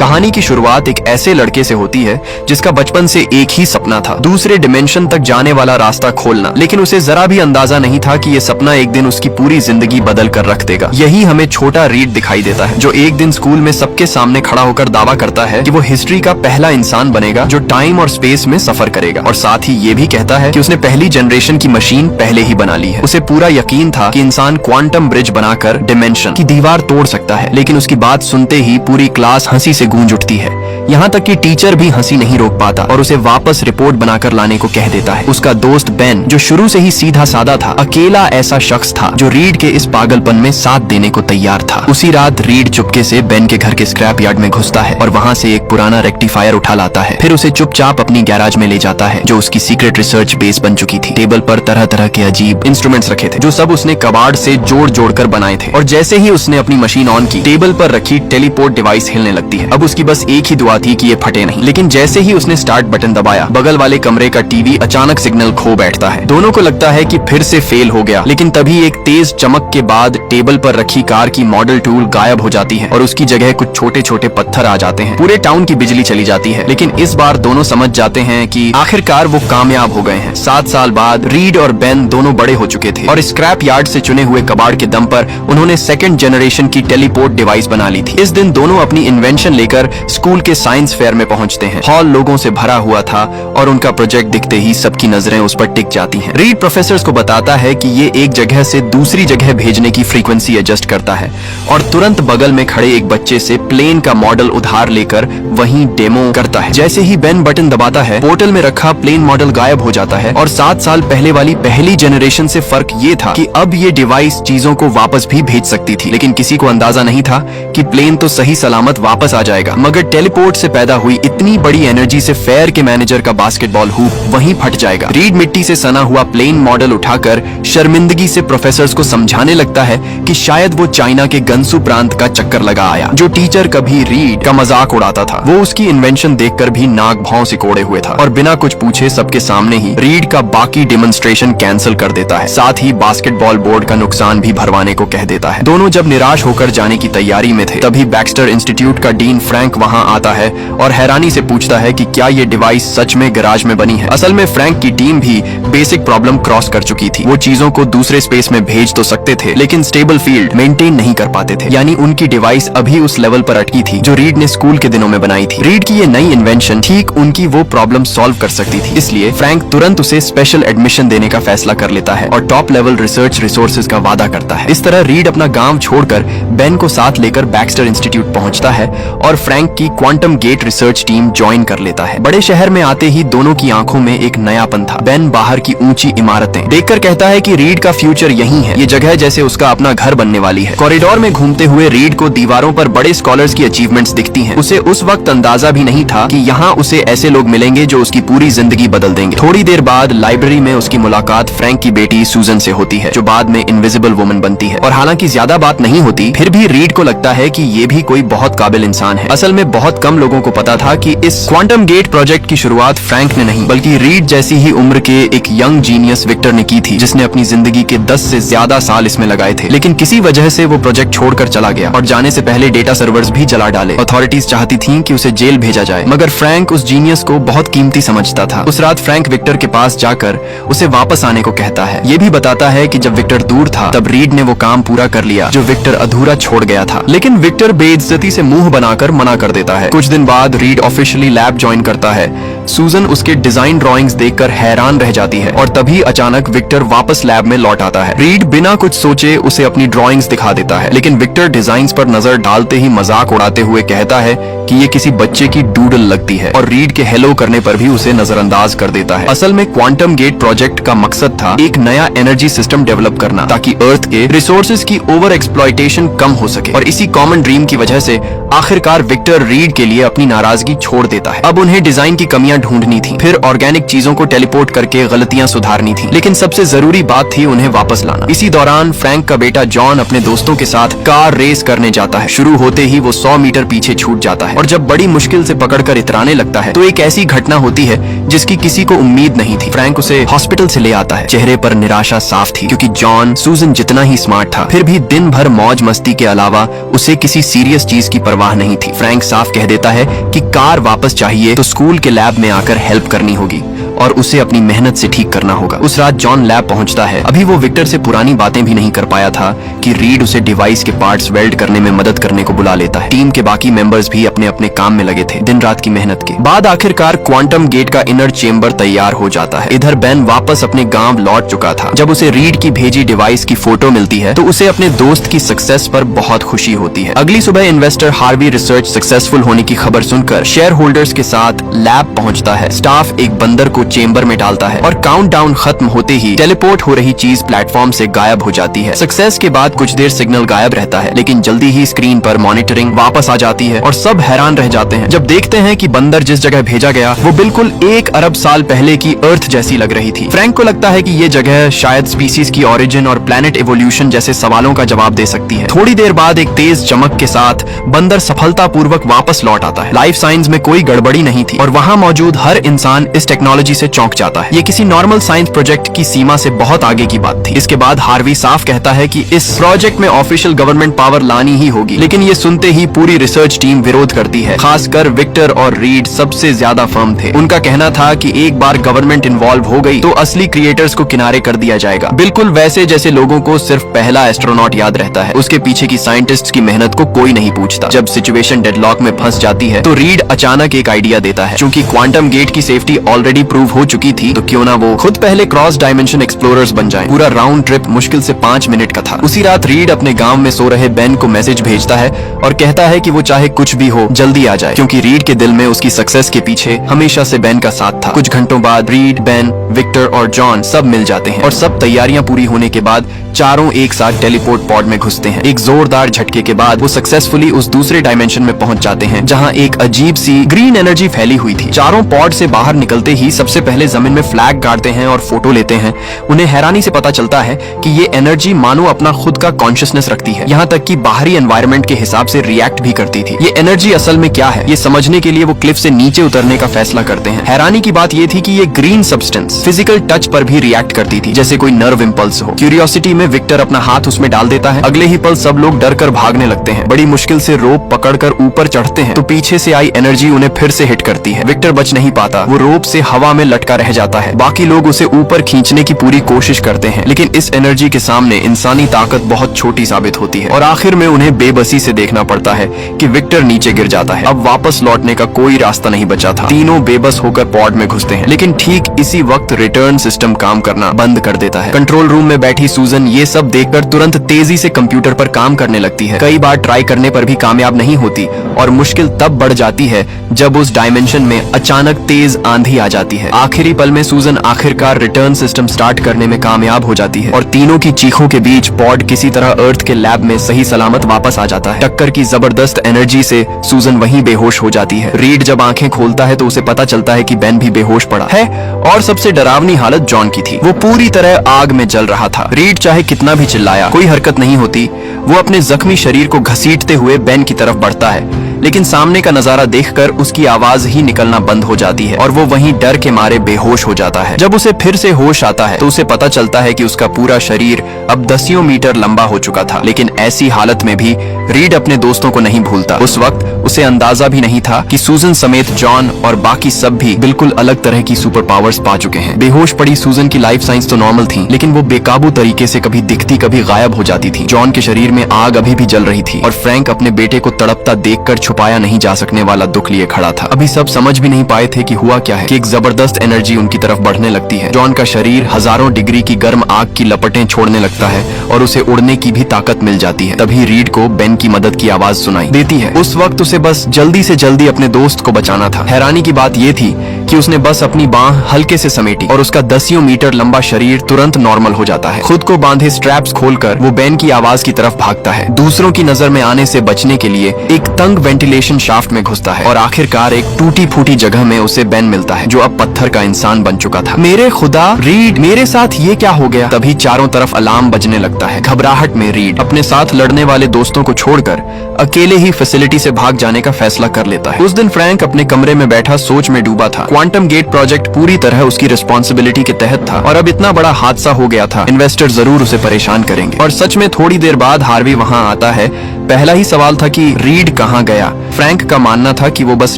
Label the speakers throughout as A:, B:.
A: कहानी की शुरुआत एक ऐसे लड़के से होती है जिसका बचपन से एक ही सपना था, दूसरे डिमेंशन तक जाने वाला रास्ता खोलना। लेकिन उसे जरा भी अंदाजा नहीं था कि ये सपना एक दिन उसकी पूरी जिंदगी बदल कर रख देगा। यही हमें छोटा रीड दिखाई देता है, जो एक दिन स्कूल में सबके सामने खड़ा होकर दावा करता है कि वो हिस्ट्री का पहला इंसान बनेगा जो टाइम और स्पेस में सफर करेगा, और साथ ही ये भी कहता है कि उसने पहली जनरेशन की मशीन पहले ही बना ली है। उसे पूरा यकीन था कि इंसान क्वांटम ब्रिज बनाकर डिमेंशन की दीवार तोड़ सकता है, लेकिन उसकी बात सुनते ही पूरी क्लास हंसी से गूंज उठती है। यहाँ तक कि टीचर भी हंसी नहीं रोक पाता और उसे वापस रिपोर्ट बनाकर लाने को कह देता है। उसका दोस्त बेन, जो शुरू से ही सीधा साधा था, अकेला ऐसा शख्स था जो रीड के इस पागलपन में साथ देने को तैयार था। उसी रात रीड चुपके से बेन के घर के स्क्रैप यार्ड में घुसता है और वहाँ से एक पुराना रेक्टिफायर उठा लाता है। फिर उसे चुपचाप अपनी गैराज में ले जाता है, जो उसकी सीक्रेट रिसर्च बेस बन चुकी थी। टेबल पर तरह तरह के अजीब इंस्ट्रूमेंट्स रखे थे, जो सब उसने कबाड़ से जोड़ जोड़ कर बनाए थे। और जैसे ही उसने अपनी मशीन ऑन की, टेबल पर रखी टेलीपोर्ट डिवाइस हिलने लगती है। अब उसकी बस एक ही दुआ थी कि ये फटे नहीं। लेकिन जैसे ही उसने स्टार्ट बटन दबाया, बगल वाले कमरे का टीवी अचानक सिग्नल खो बैठता है। दोनों को लगता है कि फिर से फेल हो गया, लेकिन तभी एक तेज चमक के बाद टेबल पर रखी कार की मॉडल टूल गायब हो जाती है और उसकी जगह कुछ छोटे छोटे पत्थर आ जाते हैं। पूरे टाउन की बिजली चली जाती है, लेकिन इस बार दोनों समझ जाते हैं कि आखिरकार वो कामयाब हो गए हैं। 7 साल बाद रीड और बेन दोनों बड़े हो चुके थे और स्क्रैप यार्ड से चुने हुए कबाड़ के दम पर उन्होंने सेकंड जनरेशन की टेलीपोर्ट डिवाइस बना ली थी। इस दिन दोनों अपनी इन्वेंशन लेकर स्कूल के साइंस फेयर में पहुंचते हैं। हॉल लोगों से भरा हुआ था और उनका प्रोजेक्ट दिखते ही सबकी नजरें उस पर टिक जाती हैं। रीड प्रोफेसर्स को बताता है कि ये एक जगह से दूसरी जगह भेजने की फ्रीक्वेंसी एडजस्ट करता है और तुरंत बगल में खड़े एक बच्चे से प्लेन का मॉडल उधार लेकर वहीं डेमो करता है। जैसे ही बेन बटन दबाता है, पोर्टल में रखा प्लेन मॉडल गायब हो जाता है और 7 साल पहले वाली पहली जनरेशन से फर्क ये था कि अब ये डिवाइस चीजों को वापस भी भेज सकती थी। लेकिन किसी को अंदाजा नहीं था कि प्लेन तो सही सलामत वापस आ जाएगा, मगर टेलीपोर्ट से पैदा हुई इतनी बड़ी एनर्जी से फेयर के मैनेजर का बास्केटबॉल हूप वहीं फट जाएगा। रीड मिट्टी से सना हुआ प्लेन मॉडल उठाकर शर्मिंदगी से प्रोफेसर्स को समझाने लगता है कि शायद वो चाइना के गंसू प्रांत का चक्कर लगा आया। जो टीचर कभी रीड का मजाक उड़ाता था, वो उसकी इन्वेंशन देखकर भी नाक भाव सिकोड़े हुए था और बिना कुछ पूछे सबके सामने ही रीड का बाकी डेमोन्स्ट्रेशन कैंसिल कर देता है। साथ ही बास्केटबॉल बोर्ड का नुकसान भी भरवाने को कह देता है। दोनों जब निराश होकर जाने की तैयारी में थे, तभी बैक्स्टर इंस्टीट्यूट का डीन फ्रैंक वहां आता है और हैरानी से पूछता है कि क्या ये डिवाइस सच में गैराज में बनी है। असल में फ्रैंक की टीम भी बेसिक प्रॉब्लम क्रॉस कर चुकी थी। वो चीजों को दूसरे स्पेस में भेज तो सकते थे, लेकिन स्टेबल फील्ड मेंटेन नहीं कर पाते थे। यानी उनकी डिवाइस अभी उस लेवल पर अटकी थी जो रीड ने स्कूल के दिनों में बनाई थी। रीड की ये नई इन्वेंशन ठीक उनकी वो प्रॉब्लम सॉल्व कर सकती थी, इसलिए फ्रैंक तुरंत उसे स्पेशल एडमिशन देने का फैसला कर लेता है और टॉप लेवल रिसर्च रिसोर्सेज का वादा करता है। इस तरह रीड अपना गांव छोड़कर बेन को साथ लेकर बैक्स्टर इंस्टीट्यूट पहुंचता है और फ्रैंक की quantum gate research team join कर लेता है। बड़े शहर में आते ही दोनों की आंखों में एक नयापन था। बेन बाहर की ऊंची इमारतें देखकर कहता है कि रीड का फ्यूचर यही है। ये जगह जैसे उसका अपना घर बनने वाली है। कॉरिडोर में घूमते हुए रीड को दीवारों पर बड़े स्कॉलर्स की अचीवमेंट्स दिखती हैं। उसे उस वक्त अंदाजा भी नहीं था कि यहाँ उसे ऐसे लोग मिलेंगे जो उसकी पूरी जिंदगी बदल देंगे। थोड़ी देर बाद लाइब्रेरी में उसकी मुलाकात फ्रैंक की बेटी सूजन से होती है, जो बाद में इनविजिबल वुमन बनती है। और हालांकि ज्यादा बात नहीं होती, फिर भी रीड को लगता है कि ये भी कोई बहुत काबिल इंसान है। असल में बहुत कम लोगों को पता था कि इस क्वांटम गेट प्रोजेक्ट की शुरुआत फ्रैंक ने नहीं, बल्कि रीड जैसी ही उम्र के एक यंग जीनियस विक्टर ने की थी, जिसने अपनी जिंदगी के 10 से ज्यादा साल इसमें लगाए थे। लेकिन किसी वजह से वो प्रोजेक्ट छोड़कर चला गया और जाने से पहले डेटा सर्वर्स भी जला डाले। अथॉरिटीज चाहती थीं कि उसे जेल भेजा जाए, मगर फ्रैंक उस जीनियस को बहुत कीमती समझता था। उस रात फ्रैंक विक्टर के पास जाकर उसे वापस आने को कहता है। ये भी बताता है कि जब विक्टर दूर था, तब रीड ने वो काम पूरा कर लिया जो विक्टर अधूरा छोड़ गया था। लेकिन विक्टर बेइज्जती से मुंह बनाकर मना कर देता है। कुछ दिन बाद रीड ऑफिशियली लैब ज्वाइन करता है। सूजन उसके डिजाइन ड्राइंग्स देखकर हैरान रह जाती है और तभी अचानक विक्टर वापस लैब में लौट आता है। रीड बिना कुछ सोचे उसे अपनी ड्राइंग्स दिखा देता है, लेकिन विक्टर डिजाइन्स पर नजर डालते ही मजाक उड़ाते हुए कहता है कि ये किसी बच्चे की डूडल लगती है और रीड के हेलो करने पर भी उसे नजरअंदाज कर देता है। असल में क्वांटम गेट प्रोजेक्ट का मकसद था एक नया एनर्जी सिस्टम डेवलप करना, ताकि अर्थ के रिसोर्सेज की ओवर एक्सप्लॉयटेशन कम हो सके। और इसी कॉमन ड्रीम की वजह से आखिरकार विक्टर रीड के लिए अपनी नाराजगी छोड़ देता है। अब उन्हें डिजाइन की कमियां ढूंढनी थी, फिर ऑर्गेनिक चीजों को टेलीपोर्ट करके गलतियां सुधारनी थी, लेकिन सबसे जरूरी बात थी उन्हें वापस लाना। इसी दौरान फ्रैंक का बेटा जॉन अपने दोस्तों के साथ कार रेस करने जाता है। शुरू होते ही वो 100 मीटर पीछे छूट जाता है और जब बड़ी मुश्किल से पकड़कर इतराने लगता है तो एक ऐसी घटना होती है जिसकी किसी को उम्मीद नहीं थी। फ्रैंक उसे हॉस्पिटल से ले आता है। चेहरे पर निराशा साफ थी, क्योंकि जॉन सूजन जितना ही स्मार्ट था, फिर भी दिन भर मौज मस्ती के अलावा उसे किसी सीरियस चीज की परवाह नहीं थी। फ्रैंक साफ कह देता है कि कार वापस चाहिए तो स्कूल के लैब में आकर हेल्प करनी होगी और उसे अपनी मेहनत से ठीक करना होगा। उस रात जॉन लैब पहुंचता है। अभी वो विक्टर से पुरानी बातें भी नहीं कर पाया था कि रीड उसे डिवाइस के पार्ट्स वेल्ड करने में मदद करने को बुला लेता है। टीम के बाकी मेंबर्स भी अपने अपने काम में लगे थे। दिन रात की मेहनत के बाद आखिरकार क्वांटम गेट का इनर चेम्बर तैयार हो जाता है। इधर बेन वापस अपने गांव लौट चुका था। जब उसे रीड की भेजी डिवाइस की फोटो मिलती है तो उसे अपने दोस्त की सक्सेस पर बहुत खुशी होती है। अगली सुबह इन्वेस्टर हार्वी रिसर्च सक्सेसफुल होने की खबर सुनकर शेयर होल्डर्स के साथ लैब पहुंचता है। स्टाफ एक बंदर को चेंबर में डालता है और काउंटडाउन खत्म होते ही टेलीपोर्ट हो रही चीज प्लेटफॉर्म से गायब हो जाती है। सक्सेस के बाद कुछ देर सिग्नल गायब रहता है, लेकिन जल्दी ही स्क्रीन पर मॉनिटरिंग वापस आ जाती है और सब हैरान रह जाते हैं जब देखते हैं कि बंदर जिस जगह भेजा गया वो बिल्कुल 1 अरब साल पहले की अर्थ जैसी लग रही थी। फ्रैंक को लगता है कि ये जगह शायद स्पीसीज की ओरिजिन और प्लैनेट एवोल्यूशन जैसे सवालों का जवाब दे सकती है। थोड़ी देर बाद एक तेज चमक के साथ बंदर सफलतापूर्वक वापस लौट आता है। लाइफ साइंस में कोई गड़बड़ी नहीं थी और वहां मौजूद हर इंसान इस टेक्नोलॉजी से चौंक जाता है। ये किसी नॉर्मल साइंस प्रोजेक्ट की सीमा से बहुत आगे की बात थी। इसके बाद हार्वी साफ कहता है कि इस प्रोजेक्ट में ऑफिशियल गवर्नमेंट पावर लानी ही होगी, लेकिन ये सुनते ही पूरी रिसर्च टीम विरोध करती है। खासकर विक्टर और रीड सबसे ज्यादा फर्म थे। उनका कहना था कि एक बार गवर्नमेंट इन्वॉल्व हो गई तो असली क्रिएटर्स को किनारे कर दिया जाएगा, बिल्कुल वैसे जैसे लोगों को सिर्फ पहला एस्ट्रोनॉट याद रहता है। उसके पीछे की साइंटिस्ट की मेहनत को कोई नहीं पूछता। जब सिचुएशन डेडलॉक में फंस जाती है तो रीड अचानक एक आइडिया देता है। चूंकि क्वांटम गेट की सेफ्टी ऑलरेडी प्रूव हो चुकी थी तो क्यों ना वो खुद पहले क्रॉस डायमेंशन एक्सप्लोरर्स बन जाएं। पूरा राउंड ट्रिप मुश्किल से 5 मिनट का था। उसी रात रीड अपने गांव में सो रहे बेन को मैसेज भेजता है और कहता है कि वो चाहे कुछ भी हो जल्दी आ जाए, क्योंकि रीड के दिल में उसकी सक्सेस के पीछे हमेशा से बेन का साथ था। कुछ घंटों बाद रीड, बेन, विक्टर और जॉन सब मिल जाते हैं और सब तैयारियां पूरी होने के बाद चारों एक साथ टेलीपोर्ट पॉड में घुसते हैं। एक जोरदार झटके के बाद वो सक्सेसफुली उस दूसरे डायमेंशन में पहुंच जाते हैं जहां एक अजीब सी ग्रीन एनर्जी फैली हुई थी। चारों पॉड से बाहर निकलते ही सबसे पहले जमीन में फ्लैग गाड़ते हैं और फोटो लेते हैं। उन्हें हैरानी से पता चलता है कि ये एनर्जी मानो अपना खुद का कॉन्शियसनेस रखती है, यहाँ तक कि बाहरी एनवायरनमेंट के हिसाब से रिएक्ट भी करती थी। ये एनर्जी असल में क्या है, ये समझने के लिए वो क्लिफ से नीचे उतरने का फैसला करते हैं। हैरानी की बात ये थी कि ये ग्रीन सब्सटेंस फिजिकल टच पर भी रिएक्ट करती थी, जैसे कोई नर्व इंपल्स हो। क्यूरियोसिटी में विक्टर अपना हाथ उसमें डाल देता है। अगले ही पल सब लोग डर कर भागने लगते हैं। बड़ी मुश्किल से रोप पकड़कर ऊपर चढ़ते हैं तो पीछे से आई एनर्जी उन्हें फिर से हिट करती है। विक्टर बच नहीं पाता, वो रोप से हवा में लटका रह जाता है। बाकी लोग उसे ऊपर खींचने की पूरी कोशिश करते हैं, लेकिन इस एनर्जी के सामने इंसानी ताकत बहुत छोटी साबित होती है और आखिर में उन्हें बेबसी से देखना पड़ता है कि विक्टर नीचे गिर जाता है। अब वापस लौटने का कोई रास्ता नहीं बचा था। तीनों बेबस होकर पॉड में घुसते हैं, लेकिन ठीक इसी वक्त रिटर्न सिस्टम काम करना बंद कर देता है। कंट्रोल रूम में बैठी सूजन ये सब देखकर तुरंत तेजी से कंप्यूटर पर काम करने लगती है। कई बार ट्राई करने पर भी कामयाब नहीं होती और मुश्किल तब बढ़ जाती है जब उस डायमेंशन में अचानक तेज आंधी आ जाती है। आखिरी पल में सूजन आखिरकार रिटर्न सिस्टम स्टार्ट करने में कामयाब हो जाती है और तीनों की चीखों के बीच पॉड किसी तरह अर्थ के लैब में सही सलामत वापस आ जाता है। टक्कर की जबरदस्त एनर्जी से सूजन वहीं बेहोश हो जाती है। रीड जब आंखें खोलता है तो उसे पता चलता है कि बेन भी बेहोश पड़ा है और सबसे डरावनी हालत जॉन की थी। वो पूरी तरह आग में जल रहा था। रीड चाहे कितना भी चिल्लाया कोई हरकत नहीं होती। वो अपने जख्मी शरीर को घसीटते हुए बेन की तरफ बढ़ता है, लेकिन सामने का नजारा देखकर उसकी आवाज ही निकलना बंद हो जाती है और वो वहीं डर के मारे बेहोश हो जाता है। जब उसे फिर से होश आता है तो उसे पता चलता है कि उसका पूरा शरीर अब 10 मीटर लंबा हो चुका था। लेकिन ऐसी हालत में भी रीड अपने दोस्तों को नहीं भूलता। उस वक्त उसे अंदाजा भी नहीं था कि सूजन समेत जॉन और बाकी सब भी बिल्कुल अलग तरह की सुपर पावर्स पा चुके हैं। बेहोश पड़ी सूजन की लाइफ साइंस तो नॉर्मल थी, लेकिन वो बेकाबू तरीके से कभी दिखती कभी गायब हो जाती थी। जॉन के शरीर में आग अभी भी जल रही थी और फ्रैंक अपने बेटे को तड़पता देखकर छुपाया नहीं जा सकने वाला दुख लिए खड़ा था। अभी सब समझ भी नहीं पाए थे कि हुआ क्या है कि एक जबरदस्त एनर्जी उनकी तरफ बढ़ने लगती है। जॉन का शरीर हजारों डिग्री की गर्म आग की लपटें छोड़ने लगता है और उसे उड़ने की भी ताकत मिल जाती है। तभी रीड को बेन की मदद की आवाज सुनाई देती है। उस वक्त उसे बस जल्दी से जल्दी अपने दोस्त को बचाना था। हैरानी की बात यह थी कि उसने बस अपनी बांह हल्के से समेटी और उसका 10 मीटर लंबा शरीर तुरंत नॉर्मल हो जाता है। खुद को बांधे स्ट्रैप्स खोलकर वो बेन की आवाज की तरफ भागता है। दूसरों की नजर में आने से बचने के लिए एक तंग वेंटिलेशन शाफ्ट में घुसता है और आखिरकार एक टूटी फूटी जगह में उसे बेन मिलता है, जो अब पत्थर का इंसान बन चुका था। मेरे खुदा, रीड, मेरे साथ ये क्या हो गया? तभी चारों तरफ अलार्म बजने लगता है। घबराहट में रीड अपने साथ लड़ने वाले दोस्तों को छोड़कर अकेले ही फैसिलिटी से भाग जाने का फैसला कर लेता है। उस दिन फ्रैंक अपने कमरे में बैठा सोच में डूबा था। क्वांटम गेट प्रोजेक्ट पूरी तरह उसकी रिस्पॉन्सिबिलिटी के तहत था और अब इतना बड़ा हादसा हो गया था, इन्वेस्टर जरूर उसे परेशान करेंगे। और सच में थोड़ी देर बाद हार्वी वहां आता है। पहला ही सवाल था कि रीड कहाँ गया। फ्रैंक का मानना था कि वो बस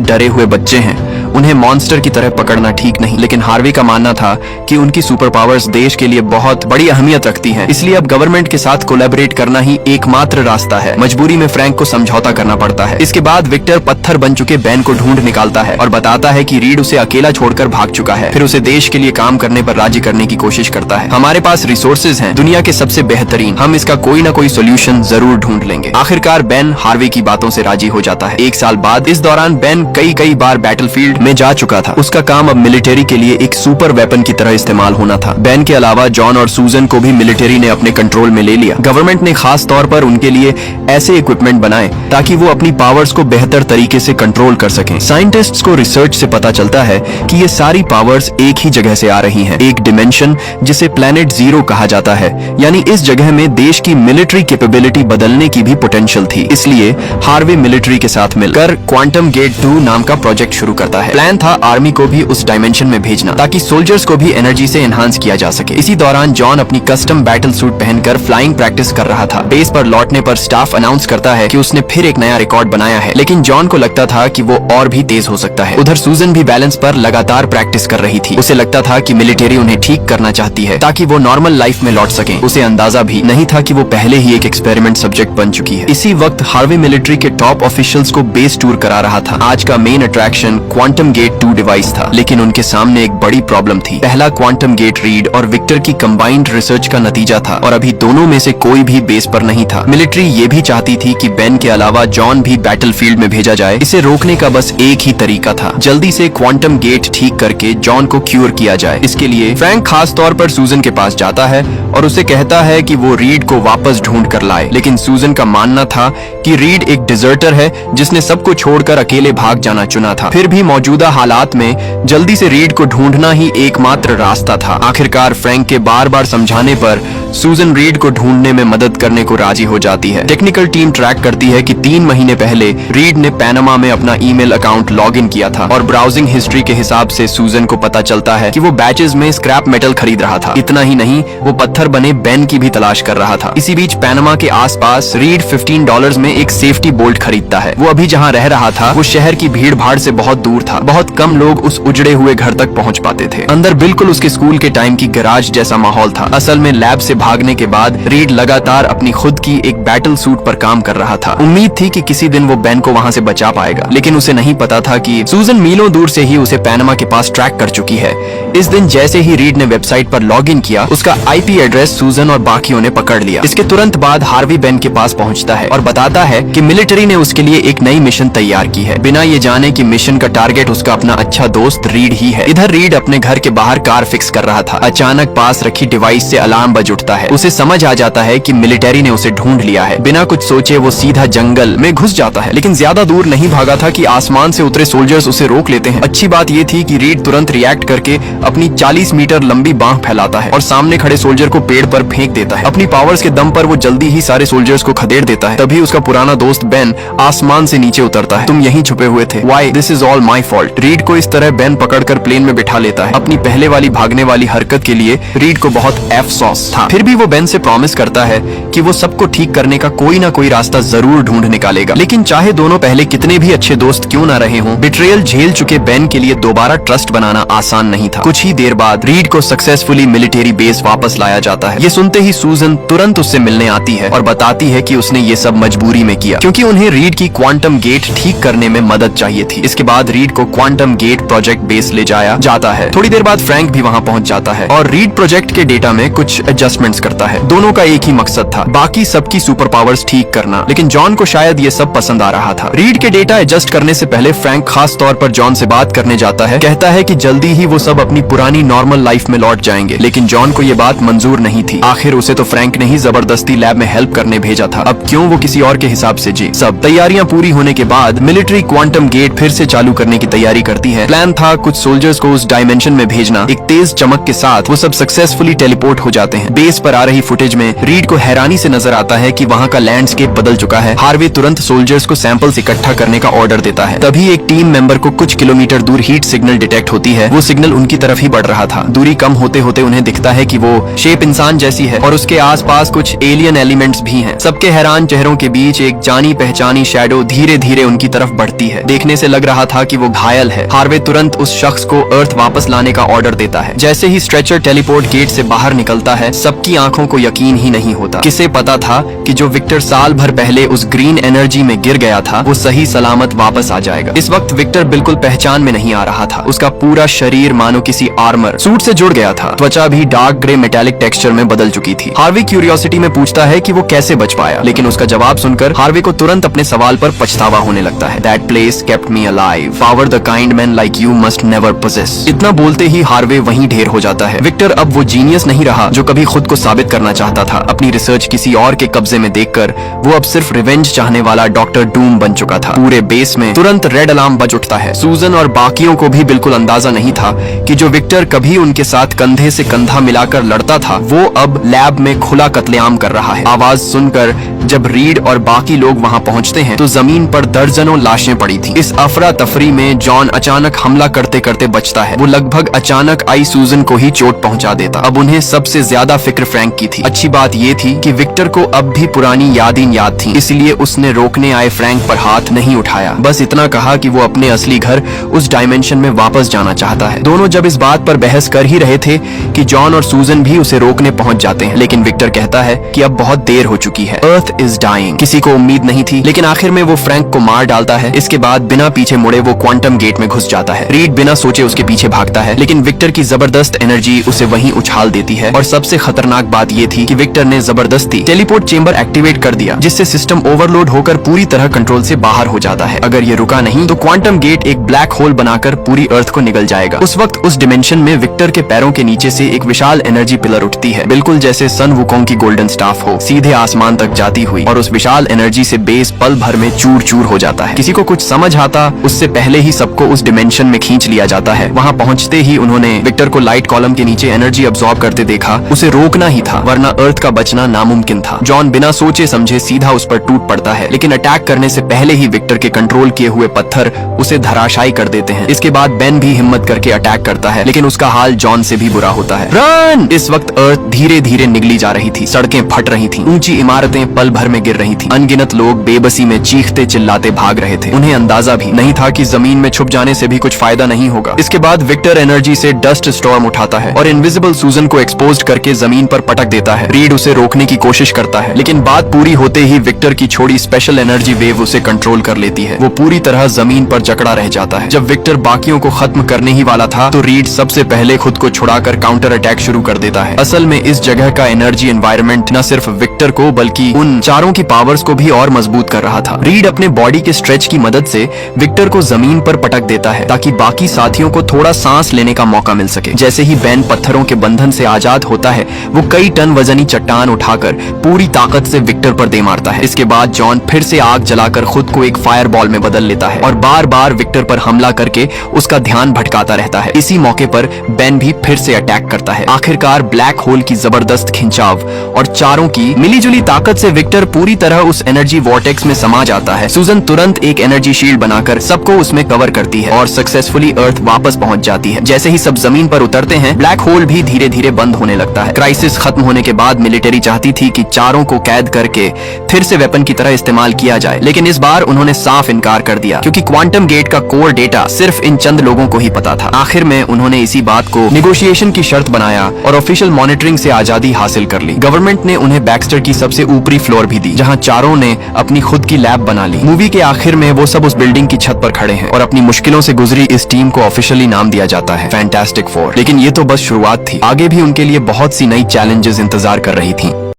A: डरे हुए बच्चे हैं, उन्हें मॉन्स्टर की तरह पकड़ना ठीक नहीं। लेकिन हार्वी का मानना था कि उनकी सुपर पावर्स देश के लिए बहुत बड़ी अहमियत रखती हैं, इसलिए अब गवर्नमेंट के साथ कोलैबोरेट करना ही एकमात्र रास्ता है। मजबूरी में फ्रैंक को समझौता करना पड़ता है। इसके बाद विक्टर पत्थर बन चुके बेन को ढूंढ निकालता है और बताता है कि रीड उसे अकेला छोड़कर भाग चुका है। फिर उसे देश के लिए काम करने पर राजी करने की कोशिश करता है। हमारे पास रिसोर्सेज हैं, दुनिया के सबसे बेहतरीन, हम इसका कोई ना कोई सोल्यूशन जरूर ढूंढ लेंगे। आखिरकार बेन हार्वी की बातों से राजी हो जाता है। 1 साल बाद इस दौरान बेन कई बार बैटलफील्ड में जा चुका था। उसका काम अब मिलिट्री के लिए एक सुपर वेपन की तरह इस्तेमाल होना था। बेन के अलावा जॉन और सूजन को भी मिलिट्री ने अपने कंट्रोल में ले लिया। गवर्नमेंट ने खास तौर पर उनके लिए ऐसे इक्विपमेंट बनाए ताकि वो अपनी पावर्स को बेहतर तरीके से कंट्रोल कर सकें। साइंटिस्ट्स को रिसर्च से पता चलता है कि ये सारी पावर्स एक ही जगह से आ रही हैं, एक डिमेंशन जिसे प्लेनेट जीरो कहा जाता है। यानी इस जगह में देश की मिलिट्री कैपेबिलिटी बदलने की भी पोटेंशियल थी। इसलिए हार्वी मिलिट्री के साथ मिलकर क्वांटम गेट 2 नाम का प्रोजेक्ट शुरू करता है। प्लान था आर्मी को भी उस डायमेंशन में भेजना ताकि सोल्जर्स को भी एनर्जी से एनहांस किया जा सके। इसी दौरान जॉन अपनी कस्टम बैटल सूट पहनकर फ्लाइंग प्रैक्टिस कर रहा था। बेस पर लौटने पर स्टाफ अनाउंस करता है कि उसने फिर एक नया रिकॉर्ड बनाया है, लेकिन जॉन को लगता था कि वो और भी तेज हो सकता है। उधर सूजन भी बैलेंस पर लगातार प्रैक्टिस कर रही थी। उसे लगता था कि मिलिट्री उन्हें ठीक करना चाहती है ताकि वो नॉर्मल लाइफ में लौट सकें। उसे अंदाजा भी नहीं था कि वो पहले ही एक एक्सपेरिमेंट सब्जेक्ट बन चुकी है। इसी वक्त हार्वी मिलिट्री के टॉप ऑफिशियल्स को बेस टूर करा रहा था। आज का main attraction quantum gate 2 device था, लेकिन उनके सामने एक बड़ी प्रॉब्लम थी। पहला क्वांटम गेट रीड और विक्टर की कंबाइंड रिसर्च का नतीजा था और अभी दोनों में से कोई भी बेस पर नहीं था। मिलिट्री ये भी चाहती थी कि बेन के अलावा जॉन भी बैटलफील्ड में भेजा जाए। इसे रोकने का बस एक ही तरीका था, जल्दी से क्वांटम गेट ठीक करके जॉन को क्यूर किया जाए। इसके लिए फ्रैंक खास तौर पर सूजन के पास जाता है और उसे कहता है कि वो रीड को वापस ढूंढ कर लाए। लेकिन सूजन का मानना था कि रीड एक डिजर्टर है जिसने सबको छोड़कर अकेले भाग जाना चुना था। फिर भी मौजूदा हालात में जल्दी से रीड को ढूंढना ही एकमात्र रास्ता था। आखिरकार फ्रैंक के बार समझाने पर सूजन रीड को ढूंढने में मदद करने को राजी हो जाती है। टेक्निकल टीम ट्रैक करती है कि 3 महीने पहले रीड ने पैनामा में अपना ईमेल अकाउंट लॉग इन किया था और ब्राउजिंग हिस्ट्री के हिसाब से सूजन को पता चलता है कि वो बैचेस में स्क्रैप मेटल खरीद रहा था। इतना ही नहीं, वो पत्थर बने बेन की भी तलाश कर रहा था। इसी बीच पैनामा के आसपास रीड $15 में एक सेफ्टी बोल्ट खरीदता है। वो अभी जहाँ रह रहा था वो शहर की भीड़ भाड़ से बहुत दूर था। बहुत कम लोग उस उजड़े हुए घर तक पहुँच पाते थे। अंदर बिल्कुल उसके स्कूल के टाइम की गैराज जैसा माहौल था। असल में लैब से भागने के बाद रीड लगातार अपनी खुद की एक बैटल सूट पर काम कर रहा था। उम्मीद थी कि किसी दिन वो बेन को वहाँ से बचा पाएगा, लेकिन उसे नहीं पता था कि सूजन मीलों दूर से ही उसे पैनामा के पास ट्रैक कर चुकी है। इस दिन जैसे ही रीड ने वेबसाइट पर लॉग इन किया, उसका IP एड्रेस सूजन और बाकियों ने पकड़ लिया। इसके तुरंत बाद हार्वी बेन के पास पहुंचता है और बताता है कि मिलिट्री ने उसके लिए एक नई मिशन तैयार की है, बिना ये जाने कि मिशन का टारगेट उसका अपना अच्छा दोस्त रीड ही है। इधर रीड अपने घर के बाहर कार फिक्स कर रहा था। अचानक पास रखी डिवाइस से अलार्म बज उठता है। उसे समझ आ जाता है कि मिलिट्री ने उसे ढूंढ लिया है। बिना कुछ सोचे वो सीधा जंगल में घुस जाता है, लेकिन ज्यादा दूर नहीं भागा था कि आसमान से उतरे सोल्जर्स उसे रोक लेते हैं। अच्छी बात ये थी कि रीड तुरंत रिएक्ट करके अपनी 40 मीटर लंबी बांह फैलाता है और सामने खड़े सोल्जर को पेड़ पर फेंक देता है। अपनी पावर्स के दम पर वो जल्दी ही सारे सोल्जर्स को खदेड़ देता है। तभी उसका पुराना दोस्त बेन आसमान से नीचे उतरता है। तुम यहीं छुपे हुए थे। Why? This is all my fault। Read को इस तरह बेन पकड़कर प्लेन में बिठा लेता है। अपनी पहले वाली भागने वाली हरकत के लिए रीड को बहुत अफसोस था। फिर भी वो बेन से प्रॉमिस करता है कि वो सबको ठीक करने का कोई ना कोई रास्ता जरूर ढूंढ निकालेगा। लेकिन चाहे दोनों पहले कितने भी अच्छे दोस्त क्यों ना रहे हों, बिट्रेयल झेल चुके बेन के लिए दोबारा ट्रस्ट बनाना आसान नहीं था। कुछ ही देर बाद रीड को सक्सेसफुली मिलिट्री बेस वापस लाया जाता है। ये सुनते ही सूजन तुरंत उससे मिलने आती है और बताती है कि उसने ये सब मजबूरी में किया, क्योंकि उन्हें रीड की क्वांटम गेट ठीक करने में मदद चाहिए थी। इसके बाद रीड को क्वांटम गेट प्रोजेक्ट बेस ले जाया जाता है। थोड़ी देर बाद फ्रैंक भी वहाँ पहुँच जाता है और रीड प्रोजेक्ट के डेटा में कुछ एडजस्टमेंट्स करता है। दोनों का एक ही मकसद था, बाकी सबकी सुपर पावर्स ठीक करना। लेकिन जॉन को शायद ये सब पसंद आ रहा था। रीड के डेटा एडजस्ट करने से पहले फ्रैंक खास तौर पर जॉन से बात करने जाता है। कहता है कि जल्दी ही वो सब अपनी पुरानी नॉर्मल लाइफ में लौट जाएंगे, लेकिन जॉन को ये बात मंजूर नहीं थी। आखिर उसे तो फ्रैंक ने ही जबरदस्ती लैब में हेल्प करने भेजा था। अब क्यों वो किसी और के हिसाब से जी। सब तैयारियां पूरी होने के बाद मिलिट्री क्वांटम गेट फिर से चालू करने की तैयारी करती है। प्लान था कुछ सोल्जर्स को उस डायमेंशन में भेजना। एक तेज चमक के साथ वो सब सक्सेसफुली टेलीपोर्ट हो जाते हैं। बेस पर आ रही फुटेज में रीड को हैरानी से नजर आता है कि वहाँ का लैंडस्केप बदल चुका है। हार्वे तुरंत सोल्जर्स को सैंपल्स इकट्ठा करने का ऑर्डर देता है। तभी एक टीम मेंबर को कुछ किलोमीटर दूर हीट सिग्नल डिटेक्ट होती है। वो सिग्नल उनकी तरफ ही बढ़ रहा था। दूरी कम होते होते उन्हें दिखता है कि वो शेप इंसान जैसी है और उसके आसपास कुछ एलियन एलिमेंट्स भी हैं। सबके हैरान चेहरों के बीच एक जानी पहचानी शैडो धीरे धीरे उनकी तरफ बढ़ती है। देखने से लग रहा था कि वो घायल है। हार्वे तुरंत उस शख्स को अर्थ वापस लाने का ऑर्डर देता है। जैसे ही स्ट्रेचर टेलीपोर्ट गेट से बाहर निकलता है, सबकी आंखों को यकीन ही नहीं होता। किसे पता था कि जो विक्टर साल भर पहले उस ग्रीन एनर्जी में गिर गया था, वो सही सलामत वापस आ जाएगा। इस वक्त विक्टर बिल्कुल पहचान में नहीं आ रहा था। उसका पूरा शरीर मानो किसी आर्मर सूट से जुड़ गया था। त्वचा भी डार्क ग्रे मेटालिक टेक्सचर में बदल चुकी थी। हार्वे क्यूरियोसिटी में पूछता है कि वो कैसे बच पाया, लेकिन उसका जवाब सुनकर हार्वे को तुरंत अपने सवाल पर पछतावा होने लगता है। That place kept me alive. Power the kind man like you must never possess. इतना बोलते ही हार्वे वहीं ढेर हो जाता है। विक्टर अब वो जीनियस नहीं रहा जो कभी खुद को साबित करना चाहता था। अपनी रिसर्च किसी और के कब्जे में देखकर वो अब सिर्फ रिवेंज चाहने वाला डॉक्टर डूम बन चुका था। पूरे बेस में तुरंत रेड अलार्म बज उठता है। सूजन और बाकियों को भी बिल्कुल अंदाजा नहीं था कि जो विक्टर कभी उनके साथ कंधे से कंधा मिलाकर लड़ता था, वो अब लैब में खुला कत्लेआम कर रहा है। आवाज सुनकर जब रीड और बाकी लोग वहां पहुंचते हैं तो जमीन पर दर्जनों लाशें पड़ी थी। इस अफरा तफरी में जॉन अचानक हमला करते करते बचता है। वो लगभग अचानक आई सूजन को ही चोट पहुंचा देता। अब उन्हें सबसे ज्यादा फिक्र फ्रैंक की थी। अच्छी बात ये थी कि विक्टर को अब भी पुरानी यादें याद थी, इसलिए उसने रोकने आए फ्रैंक पर हाथ नहीं उठाया। बस इतना कहा कि वो अपने असली घर उस डायमेंशन में वापस जाना चाहता है। दोनों जब इस बात पर बहस कर ही रहे थे कि जॉन और सूजन भी उसे रोकने पहुंच जाते हैं, लेकिन विक्टर कहता है कि अब बहुत देर हो चुकी है। Earth is dying. किसी को उम्मीद नहीं थी, लेकिन आखिर में वो फ्रैंक को मार डालता है। इसके बाद बिना पीछे मुड़े वो क्वांटम गेट में घुस जाता है। रीड बिना सोचे उसके पीछे भागता है, लेकिन विक्टर की जबरदस्त एनर्जी उसे वहीं उछाल देती है। और सबसे खतरनाक बात ये थी कि विक्टर ने जबरदस्ती टेलीपोर्ट चेंबर एक्टिवेट कर दिया, जिससे सिस्टम ओवरलोड होकर पूरी तरह कंट्रोल से बाहर हो जाता है। अगर ये रुका नहीं तो क्वांटम गेट एक ब्लैक होल बनाकर पूरी अर्थ को निगल जाएगा। उस वक्त उस डिमेंशन में विक्टर के पैरों के नीचे से एक विशाल एनर्जी पिलर उठती है, बिल्कुल जैसे सन वुकोंग की गोल्डन स्टाफ हो, सीधे आसमान तक जाती हुई। और उस विशाल एनर्जी से बेस पल भर में चूर चूर हो जाता है। किसी को कुछ समझ आता उससे पहले ही सबको उस डिमेंशन में खींच लिया जाता है। वहां पहुंचते ही उन्होंने विक्टर को लाइट कॉलम के नीचे एनर्जी अब्सॉर्ब करते देखा। उसे रोकना ही था, वरना अर्थ का बचना नामुमकिन था। जॉन बिना सोचे समझे सीधा उस पर टूट पड़ता है, लेकिन अटैक करने से पहले ही विक्टर के कंट्रोल किए हुए पत्थर उसे धराशायी कर देते हैं। इसके बाद बेन भी हिम्मत करके अटैक करता है, लेकिन उसका हाल जॉन से भी बुरा होता है। रन! इस वक्त अर्थ धीरे धीरे निगली जा रही थी। सड़कें फट रही थी, ऊंची इमारतें पल भर में गिर रही थी। अनगिनत लोग बेबसी में चीखते चिल्लाते भाग रहे थे। उन्हें अंदाजा भी नहीं था कि जमीन में छुप जाने से भी कुछ फायदा नहीं होगा। इसके बाद विक्टर एनर्जी से डस्ट स्टॉर्म उठाता है और इनविजिबल सूजन को एक्सपोज करके जमीन पर पटक देता है। रीड उसे रोकने की कोशिश करता है, लेकिन बात पूरी होते ही विक्टर की छोड़ी स्पेशल एनर्जी वेव उसे कंट्रोल कर लेती है। वो पूरी तरह जमीन पर जकड़ा रह जाता है। जब विक्टर बाकियों को खत्म करने ही वाला था तो रीड सबसे पहले खुद को छुड़ाकर काउंटर अटैक शुरू कर देता है। असल में इस जगह का एनर्जी एनवायरनमेंट न सिर्फ विक्टर को बल्कि उन चारों की पावर्स को भी और मजबूत कर रहा था। रीड अपने बॉडी के स्ट्रेच की मदद से विक्टर को जमीन पर पटक देता है ताकि बाकी साथियों को थोड़ा सांस लेने का मौका मिल सके। जैसे ही बेन पत्थरों के बंधन से आजाद होता है, वो कई टन वजनी चट्टान उठाकर पूरी ताकत से विक्टर पर दे मारता है। इसके बाद जॉन फिर से आग जलाकर खुद को एक फायर बॉल में बदल लेता है और बार बार विक्टर पर हमला करके उसका ध्यान भटकाता रहता है। इसी मौके पर बेन भी फिर से अटैक करता है। आखिरकार ब्लैक होल की जबरदस्त खिंचाव और चारों की मिलीजुली ताकत से विक्टर पूरी तरह उस एनर्जी वॉर्टेक्स में समा जाता है। सूजन तुरंत एक एनर्जी शील्ड बनाकर सबको उसमें कवर करती है और सक्सेसफुली अर्थ वापस पहुंच जाती है। जैसे ही सब जमीन पर उतरते हैं, ब्लैक होल भी धीरे धीरे बंद होने लगता है। क्राइसिस खत्म होने के बाद मिलिट्री चाहती थी कि चारों को कैद करके फिर से वेपन की तरह इस्तेमाल किया जाए, लेकिन इस बार उन्होंने साफ इनकार कर दिया क्योंकि क्वांटम गेट का कोर डेटा सिर्फ इन चंद लोगों को ही पता था। आखिर में उन्होंने इसी बात को निगोशिएशन की शर्त बनाया और ऑफिशियल मॉनिटरिंग से आजादी हासिल कर ली। गवर्नमेंट ने उन्हें बैक्स्टर की सबसे ऊपरी फ्लोर भी दी, जहां चारों ने अपनी खुद की लैब बना ली। मूवी के आखिर में वो सब उस बिल्डिंग की छत पर खड़े हैं और अपनी मुश्किलों से गुजरी इस टीम को ऑफिशियली नाम दिया जाता है फैंटास्टिक फोर। लेकिन ये तो बस शुरुआत थी, आगे भी उनके लिए बहुत सी नई चैलेंजेस इंतजार कर रही थी।